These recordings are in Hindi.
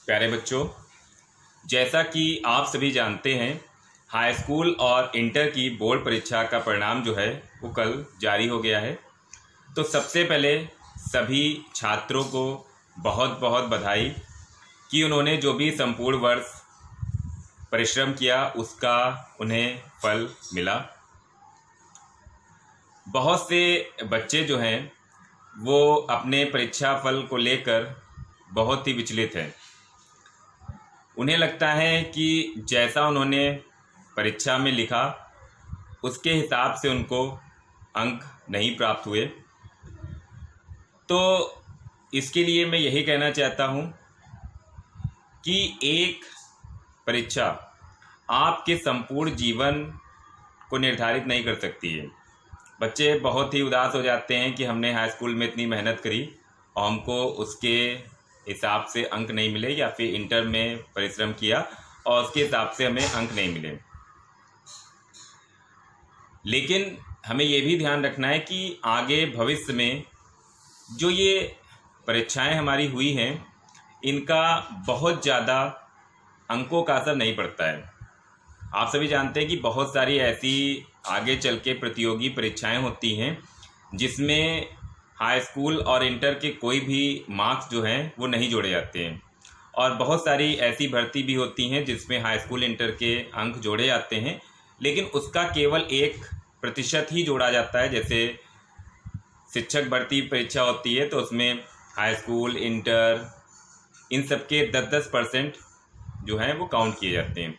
प्यारे बच्चों, जैसा कि आप सभी जानते हैं, हाई स्कूल और इंटर की बोर्ड परीक्षा का परिणाम जो है वो कल जारी हो गया है। तो सबसे पहले सभी छात्रों को बहुत बहुत बधाई कि उन्होंने जो भी संपूर्ण वर्ष परिश्रम किया उसका उन्हें फल मिला। बहुत से बच्चे जो हैं वो अपने परीक्षा फल को लेकर बहुत ही विचलित हैं। उन्हें लगता है कि जैसा उन्होंने परीक्षा में लिखा उसके हिसाब से उनको अंक नहीं प्राप्त हुए। तो इसके लिए मैं यही कहना चाहता हूँ कि एक परीक्षा आपके संपूर्ण जीवन को निर्धारित नहीं कर सकती है। बच्चे बहुत ही उदास हो जाते हैं कि हमने हाई स्कूल में इतनी मेहनत करी और हमको उसके हिसाब से अंक नहीं मिले, या फिर इंटर में परिश्रम किया और उसके हिसाब से हमें अंक नहीं मिले। लेकिन हमें ये भी ध्यान रखना है कि आगे भविष्य में जो ये परीक्षाएं हमारी हुई हैं इनका बहुत ज़्यादा अंकों का असर नहीं पड़ता है। आप सभी जानते हैं कि बहुत सारी ऐसी आगे चल के प्रतियोगी परीक्षाएं होती हैं जिसमें हाई स्कूल और इंटर के कोई भी मार्क्स जो हैं वो नहीं जोड़े जाते हैं, और बहुत सारी ऐसी भर्ती भी होती हैं जिसमें हाई स्कूल इंटर के अंक जोड़े जाते हैं लेकिन उसका केवल 1% ही जोड़ा जाता है। जैसे शिक्षक भर्ती परीक्षा होती है तो उसमें हाई स्कूल इंटर इन सब के 10% जो हैं वो काउंट किए जाते हैं।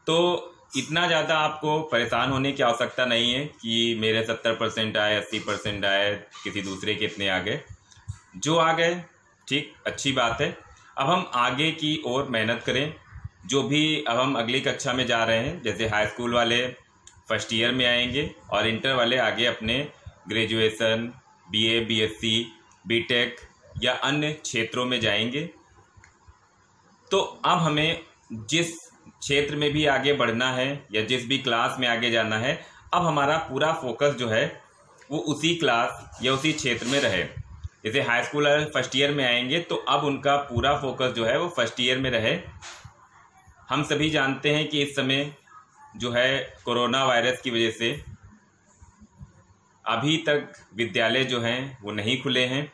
तो इतना ज़्यादा आपको परेशान होने की आवश्यकता नहीं है कि मेरे 70% आए, 80% आए, किसी दूसरे के इतने आ गए। जो आ गए ठीक, अच्छी बात है। अब हम आगे की ओर मेहनत करें। जो भी अब हम अगली कक्षा में जा रहे हैं, जैसे हाई स्कूल वाले फर्स्ट ईयर में आएंगे और इंटर वाले आगे अपने ग्रेजुएशन, बीए, बीएससी, बीटेक या अन्य क्षेत्रों में जाएंगे। तो अब हमें जिस क्षेत्र में भी आगे बढ़ना है या जिस भी क्लास में आगे जाना है, अब हमारा पूरा फोकस जो है वो उसी क्लास या उसी क्षेत्र में रहे। जैसे हाई स्कूल फर्स्ट ईयर में आएंगे तो अब उनका पूरा फोकस जो है वो फर्स्ट ईयर में रहे। हम सभी जानते हैं कि इस समय जो है कोरोना वायरस की वजह से अभी तक विद्यालय जो हैं वो नहीं खुले हैं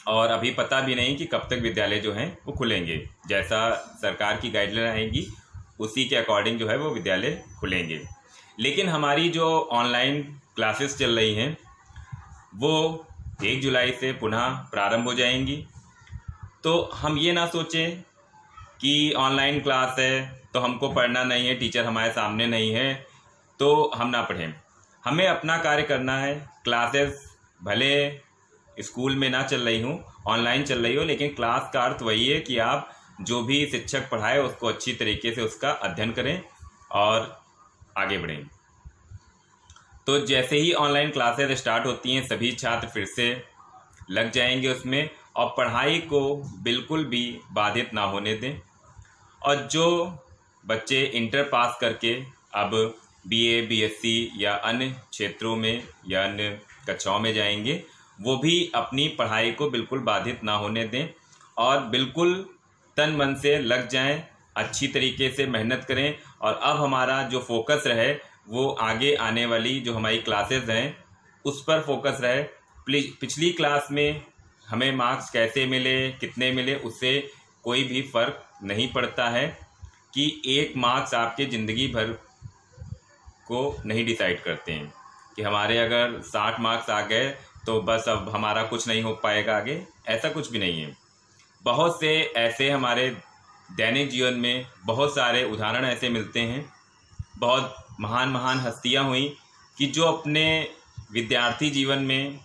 और अभी पता भी नहीं कि कब तक विद्यालय जो हैं वो खुलेंगे। जैसा सरकार की गाइडलाइन आएगी उसी के अकॉर्डिंग जो है वो विद्यालय खुलेंगे। लेकिन हमारी जो ऑनलाइन क्लासेस चल रही हैं वो 1 जुलाई से पुनः प्रारंभ हो जाएंगी। तो हम ये ना सोचें कि ऑनलाइन क्लास है तो हमको पढ़ना नहीं है, टीचर हमारे सामने नहीं है तो हम ना पढ़ें। हमें अपना कार्य करना है। क्लासेस भले स्कूल में ना चल रही हूँ, ऑनलाइन चल रही हो, लेकिन क्लास का अर्थ वही है कि आप जो भी शिक्षक पढ़ाए उसको अच्छी तरीके से उसका अध्ययन करें और आगे बढ़ें। तो जैसे ही ऑनलाइन क्लासेस स्टार्ट होती हैं सभी छात्र फिर से लग जाएंगे उसमें, और पढ़ाई को बिल्कुल भी बाधित ना होने दें। और जो बच्चे इंटर पास करके अब बीए, बीएससी या अन्य क्षेत्रों में या अन्य कक्षाओं में जाएंगे वो भी अपनी पढ़ाई को बिल्कुल बाधित ना होने दें और बिल्कुल तन मन से लग जाएं, अच्छी तरीके से मेहनत करें। और अब हमारा जो फोकस रहे वो आगे आने वाली जो हमारी क्लासेस हैं उस पर फोकस रहे। पिछली क्लास में हमें मार्क्स कैसे मिले, कितने मिले, उससे कोई भी फ़र्क नहीं पड़ता है कि एक मार्क्स आपके ज़िंदगी भर को नहीं डिसाइड करते हैं कि हमारे अगर 60 मार्क्स आ गए तो बस अब हमारा कुछ नहीं हो पाएगा आगे। ऐसा कुछ भी नहीं है। बहुत से ऐसे हमारे दैनिक जीवन में बहुत सारे उदाहरण ऐसे मिलते हैं। बहुत महान महान हस्तियां हुई कि जो अपने विद्यार्थी जीवन में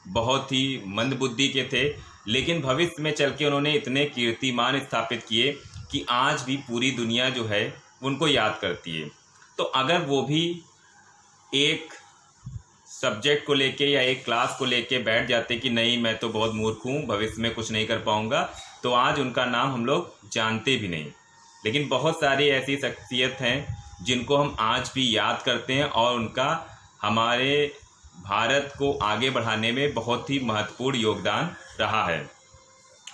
बहुत ही मंदबुद्धि के थे लेकिन भविष्य में चल के उन्होंने इतने कीर्तिमान स्थापित किए कि आज भी पूरी दुनिया जो है उनको याद करती है। तो अगर वो भी एक सब्जेक्ट को लेके या एक क्लास को लेके बैठ जाते कि नहीं मैं तो बहुत मूर्ख हूँ, भविष्य में कुछ नहीं कर पाऊँगा, तो आज उनका नाम हम लोग जानते भी नहीं। लेकिन बहुत सारी ऐसी शख्सियत हैं जिनको हम आज भी याद करते हैं और उनका हमारे भारत को आगे बढ़ाने में बहुत ही महत्वपूर्ण योगदान रहा है।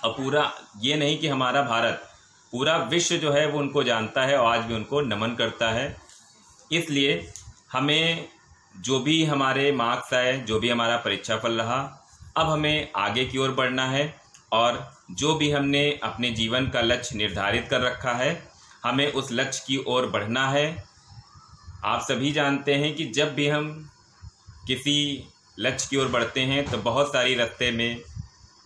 और पूरा ये नहीं कि हमारा भारत, पूरा विश्व जो है वो उनको जानता है और आज भी उनको नमन करता है। इसलिए हमें जो भी हमारे मार्क्स आए, जो भी हमारा परीक्षा फल रहा, अब हमें आगे की ओर बढ़ना है और जो भी हमने अपने जीवन का लक्ष्य निर्धारित कर रखा है, हमें उस लक्ष्य की ओर बढ़ना है। आप सभी जानते हैं कि जब भी हम किसी लक्ष्य की ओर बढ़ते हैं तो बहुत सारी रास्ते में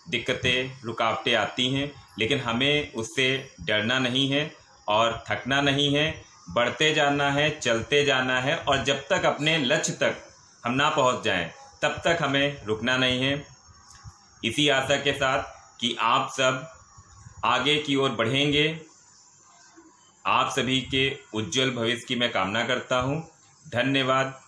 दिक्कतें, रुकावटें आती हैं, लेकिन हमें उससे डरना नहीं है और थकना नहीं है। बढ़ते जाना है, चलते जाना है और जब तक अपने लक्ष्य तक हम ना पहुंच जाएं तब तक हमें रुकना नहीं है। इसी आशा के साथ कि आप सब आगे की ओर बढ़ेंगे, आप सभी के उज्जवल भविष्य की मैं कामना करता हूं। धन्यवाद।